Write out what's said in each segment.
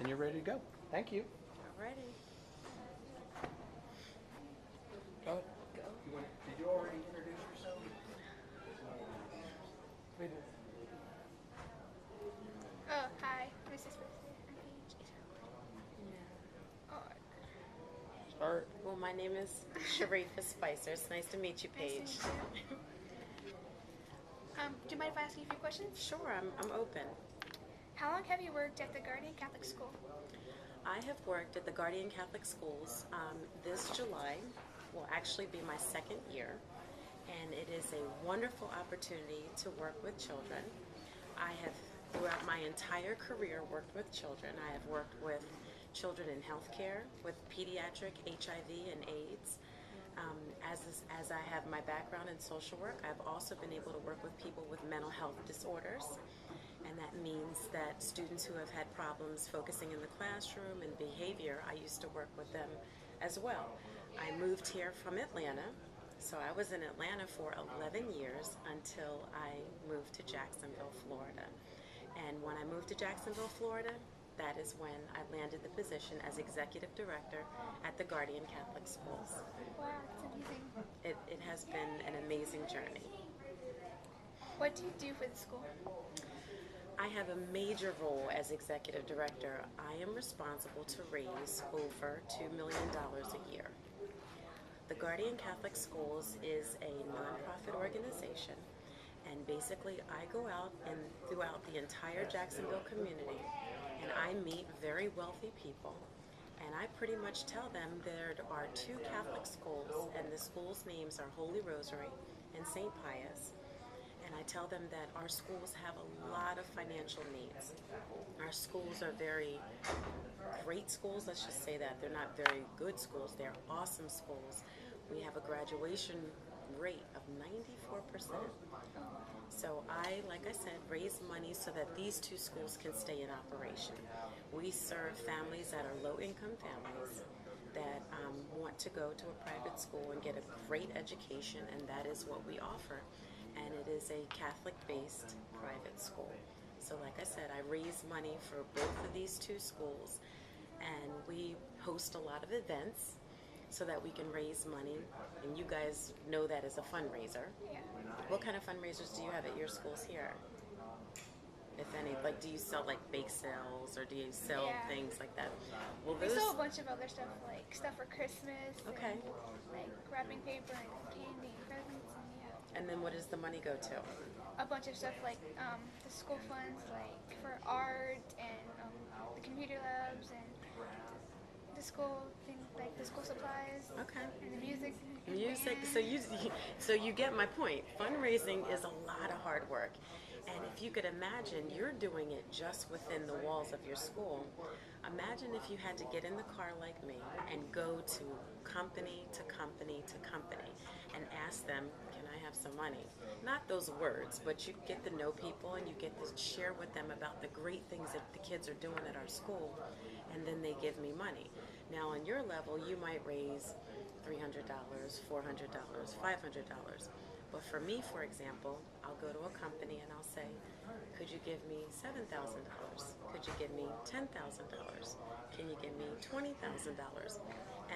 and you're ready to go. Thank you. Alrighty. Go ahead. Did you already introduce yourself? Oh, hi, Mrs. Spicer. Oh, Start. Well, my name is Shariffa Spicer. It's nice to meet you, nice Paige. to meet you. Do you mind if I ask you a few questions? Sure, I'm open. How long have you worked at the Guardian Catholic School? I have worked at the Guardian Catholic Schools. This July will actually be my second year, and it is a wonderful opportunity to work with children. I have, throughout my entire career, worked with children. I have worked with children in healthcare, with pediatric HIV and AIDS. As I have my background in social work, I've also been able to work with people with mental health disorders. And that means that students who have had problems focusing in the classroom and behavior, I used to work with them as well. I moved here from Atlanta, so I was in Atlanta for 11 years until I moved to Jacksonville, Florida. And when I moved to Jacksonville, Florida, that is when I landed the position as executive director at the Guardian Catholic Schools. Wow, that's amazing. It has been an amazing journey. What do you do for the school? I have a major role as executive director. I am responsible to raise over $2 million a year. The Guardian Catholic Schools is a nonprofit organization, and basically I go out and throughout the entire Jacksonville community, and I meet very wealthy people, and I pretty much tell them there are two Catholic schools, and the schools' names are Holy Rosary and St. Pius. And I tell them that our schools have a lot of financial needs. Our schools are very great schools, let's just say that. They're not very good schools, they're awesome schools. We have a graduation rate of 94%. So I, like I said, raise money so that these two schools can stay in operation. We serve families that are low-income families that want to go to a private school and get a great education, and that is what we offer. And it is a Catholic-based private school. So like I said, I raise money for both of these two schools, and we host a lot of events so that we can raise money, and you guys know that as a fundraiser. Yeah. What kind of fundraisers do you have at your schools here? If any, like, do you sell like bake sales, or do you sell things like that? Well, We sell a bunch of other stuff, like stuff for Christmas. Okay. And, like wrapping paper and candy and presents, and yeah. And then what does the money go to? A bunch of stuff like the school funds, like for art and the computer labs and the school things, like the school supplies. Okay. And the music. Music. band. So you get my point. Fundraising is a lot of hard work, and if you could imagine, you're doing it just within the walls of your school. Imagine if you had to get in the car like me and go to company to company to company and ask them, can I have some money? Not those words, but you get to know people and you get to share with them about the great things that the kids are doing at our school, and then they give me money. Now on your level, you might raise $300, $400, $500. But for me, for example, I'll go to a company and I'll say, could you give me $7,000? Could you give me $10,000? Can you give me $20,000?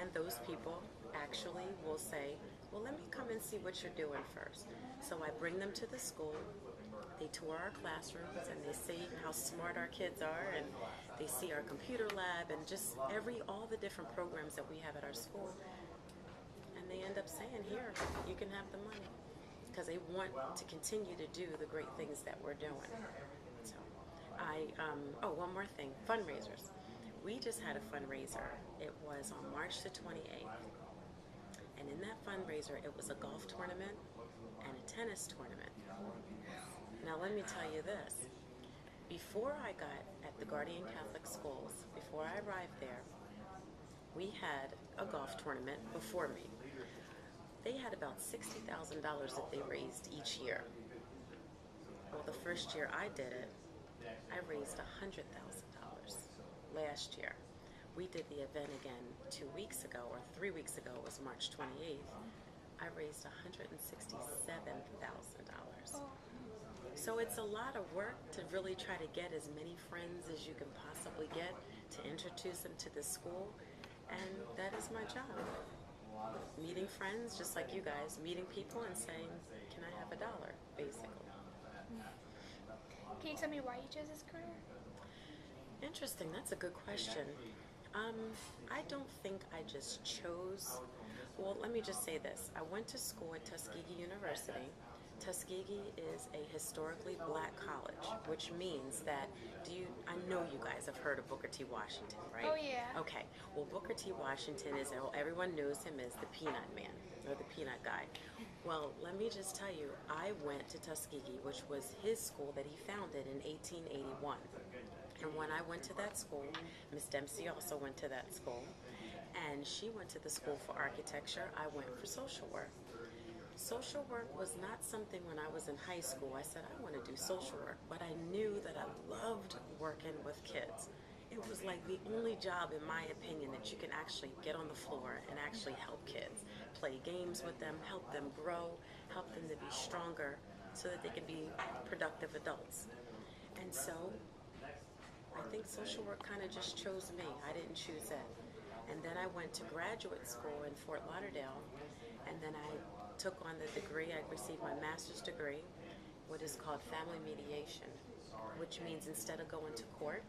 And those people actually will say, well, let me come and see what you're doing first. So I bring them to the school, they tour our classrooms, and they see how smart our kids are, and they see our computer lab, and just all the different programs that we have at our school. And they end up saying, here, you can have the money, because they want to continue to do the great things that we're doing. So one more thing, fundraisers. We just had a fundraiser. It was on March the 28th. And in that fundraiser, it was a golf tournament and a tennis tournament. Now let me tell you this. Before I got at the Guardian Catholic Schools, before I arrived there, we had a golf tournament before me. They had about $60,000 that they raised each year. Well, the first year I did it, I raised $100,000 last year. We did the event again 2 weeks ago, or 3 weeks ago, it was March 28th. I raised $167,000. So it's a lot of work to really try to get as many friends as you can possibly get to introduce them to the school, and that is my job. Meeting friends, just like you guys, meeting people and saying, can I have $1, basically. Can you tell me why you chose this career? Interesting, that's a good question. I don't think I just chose, well, let me just say this. I went to school at Tuskegee University. Tuskegee is a historically black college, which means that, I know you guys have heard of Booker T. Washington, right? Oh, yeah. Okay, well, Booker T. Washington is, everyone knows him as the Peanut Man, or the Peanut Guy. Well, let me just tell you, I went to Tuskegee, which was his school that he founded in 1881. And when I went to that school, Miss Dempsey also went to that school, and she went to the school for architecture. I went for social work. Social work was not something when I was in high school. I said, I want to do social work, but I knew that I loved working with kids. It was like the only job, in my opinion, that you can actually get on the floor and actually help kids, play games with them, help them grow, help them to be stronger so that they can be productive adults. And so I think social work kind of just chose me. I didn't choose it. And then I went to graduate school in Fort Lauderdale, and then I took on the degree. I received my master's degree, what is called family mediation, which means instead of going to court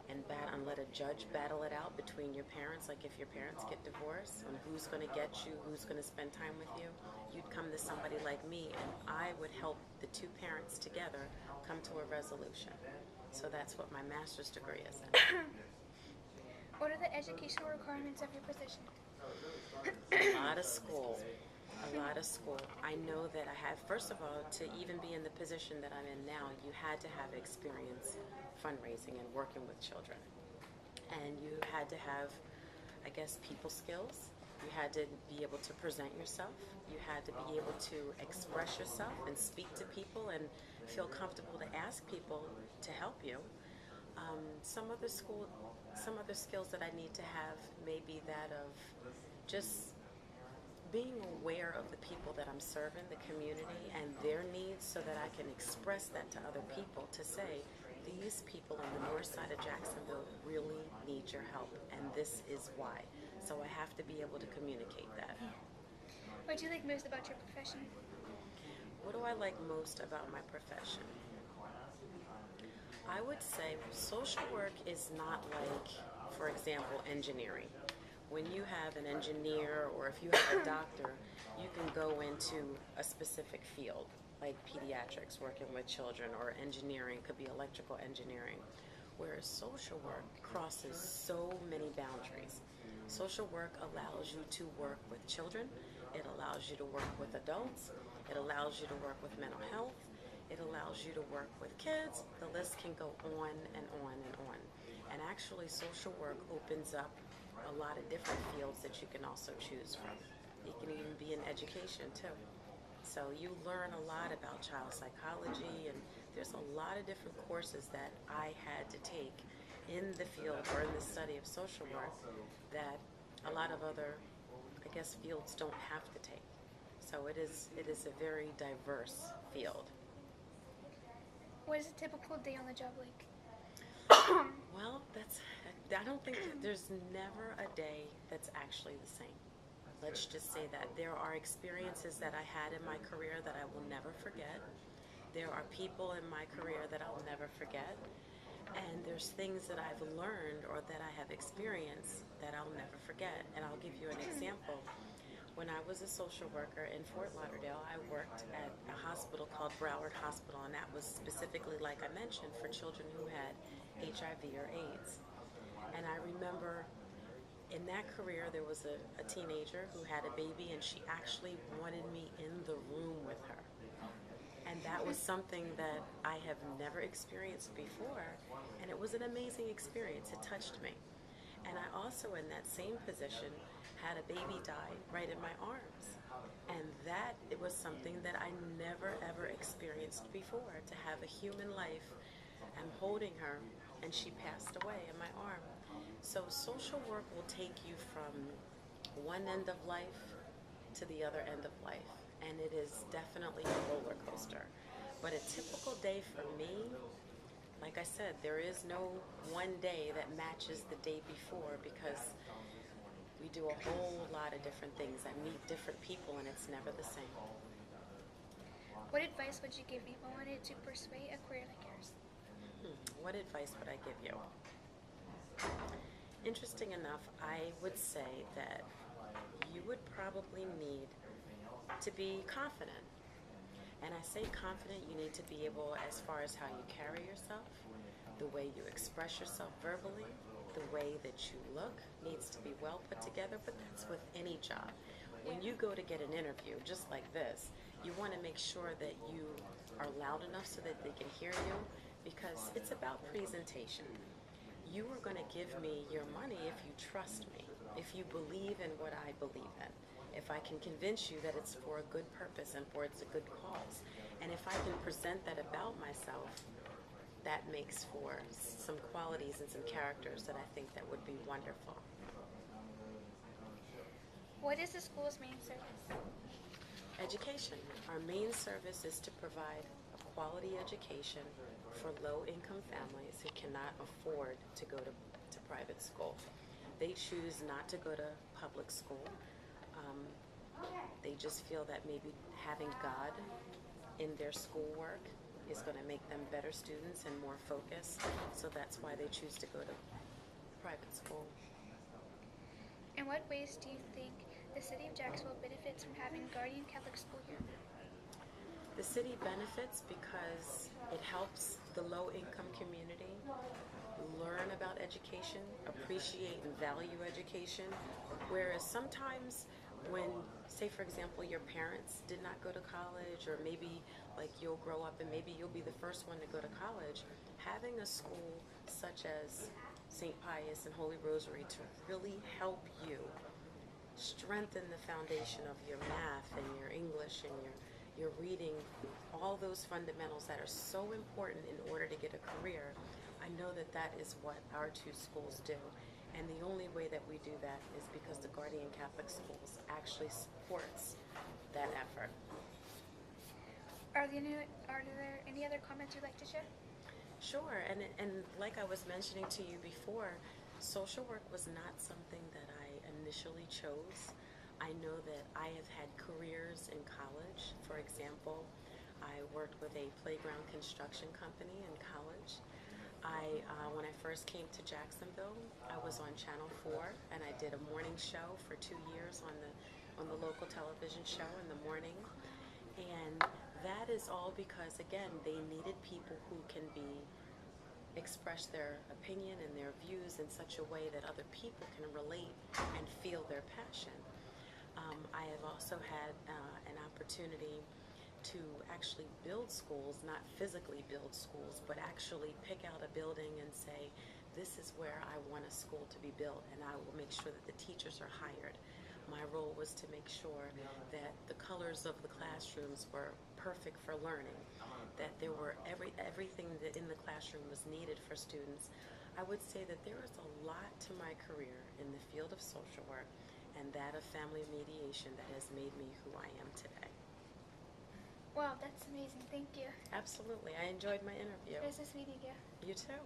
and let a judge battle it out between your parents, like if your parents get divorced and who's going to get you, who's going to spend time with you, you'd come to somebody like me, and I would help the two parents together come to a resolution. So that's what my master's degree is in. What are the educational requirements of your position? A lot of school. A lot of school. I know that I have, first of all, to even be in the position that I'm in now, you had to have experience fundraising and working with children. And you had to have, I guess, people skills. You had to be able to present yourself. You had to be able to express yourself and speak to people and feel comfortable to ask people to help you. Some other skills that I need to have may be that of just being aware of the people that I'm serving, the community, and their needs, so that I can express that to other people to say, these people on the north side of Jacksonville really need your help, and this is why. So I have to be able to communicate that. What do you like most about your profession? What do I like most about my profession? I would say social work is not like, for example, engineering. When you have an engineer, or if you have a doctor, you can go into a specific field, like pediatrics, working with children, or engineering, could be electrical engineering. Whereas social work crosses so many boundaries. Social work allows you to work with children, it allows you to work with adults, it allows you to work with mental health, it allows you to work with kids. The list can go on and on and on. And actually, social work opens up a lot of different fields that you can also choose from. It can even be in education too. So you learn a lot about child psychology, and there's a lot of different courses that I had to take in the field or in the study of social work that a lot of other, I guess, fields don't have to take. So it is a very diverse field. What is a typical day on the job like? Well, I don't think there's never a day that's actually the same. Let's just say that there are experiences that I had in my career that I will never forget. There are people in my career that I'll never forget. And there's things that I've learned or that I have experienced that I'll never forget. And I'll give you an example. When I was a social worker in Fort Lauderdale, I worked at a hospital called Broward Hospital, and that was specifically, like I mentioned, for children who had HIV or AIDS. And I remember in that career, there was a teenager who had a baby, and she actually wanted me in the room with her. And that was something that I have never experienced before, and it was an amazing experience. It touched me. And I also, in that same position, had a baby die right in my arms. And it was something that I never ever experienced before, to have a human life. I'm holding her, and she passed away in my arm. So social work will take you from one end of life to the other end of life, and it is definitely a roller coaster. But a typical day for me, like I said, there is no one day that matches the day before because we do a whole lot of different things. I meet different people and it's never the same. What advice would you give me if I wanted to pursue a career like yours? What advice would I give you? Interesting enough, I would say that you would probably need to be confident. And I say confident, you need to be able, as far as how you carry yourself, the way you express yourself verbally, the way that you look needs to be well put together, but that's with any job. When you go to get an interview, just like this, you want to make sure that you are loud enough so that they can hear you, because it's about presentation. You are going to give me your money if you trust me, if you believe in what I believe in, if I can convince you that it's for a good purpose and for it's a good cause. And if I can present that about myself, that makes for some qualities and some characters that I think that would be wonderful. What is the school's main service? Education. Our main service is to provide a quality education for low-income families who cannot afford to go to private school. They choose not to go to public school. They just feel that maybe having God in their schoolwork is going to make them better students and more focused. So that's why they choose to go to private school. In what ways do you think the city of Jacksonville benefits from having Guardian Catholic School here? The city benefits because it helps the low-income community learn about education, appreciate and value education, whereas sometimes when, say for example, your parents did not go to college, or maybe like you'll grow up and maybe you'll be the first one to go to college, having a school such as St. Pius and Holy Rosary to really help you strengthen the foundation of your math and your English and your reading, all those fundamentals that are so important in order to get a career. I know that that is what our two schools do. And the only way that we do that is because the Guardian Catholic Schools actually supports that effort. Are there any other comments you'd like to share? Sure, and like I was mentioning to you before, social work was not something that I initially chose. I know that I have had careers in college. For example, I worked with a playground construction company in college. When I first came to Jacksonville, I was on Channel 4, and I did a morning show for 2 years on the local television show in the morning. And that is all because, again, they needed people who can express their opinion and their views in such a way that other people can relate and feel their passion. I have also had an opportunity to actually build schools, not physically build schools, but actually pick out a building and say, this is where I want a school to be built, and I will make sure that the teachers are hired. My role was to make sure that the colors of the classrooms were perfect for learning, that there were everything that in the classroom was needed for students. I would say that there is a lot to my career in the field of social work and that of family mediation that has made me who I am today. Wow, that's amazing. Thank you. Absolutely. I enjoyed my interview. It was nice meeting you. You too.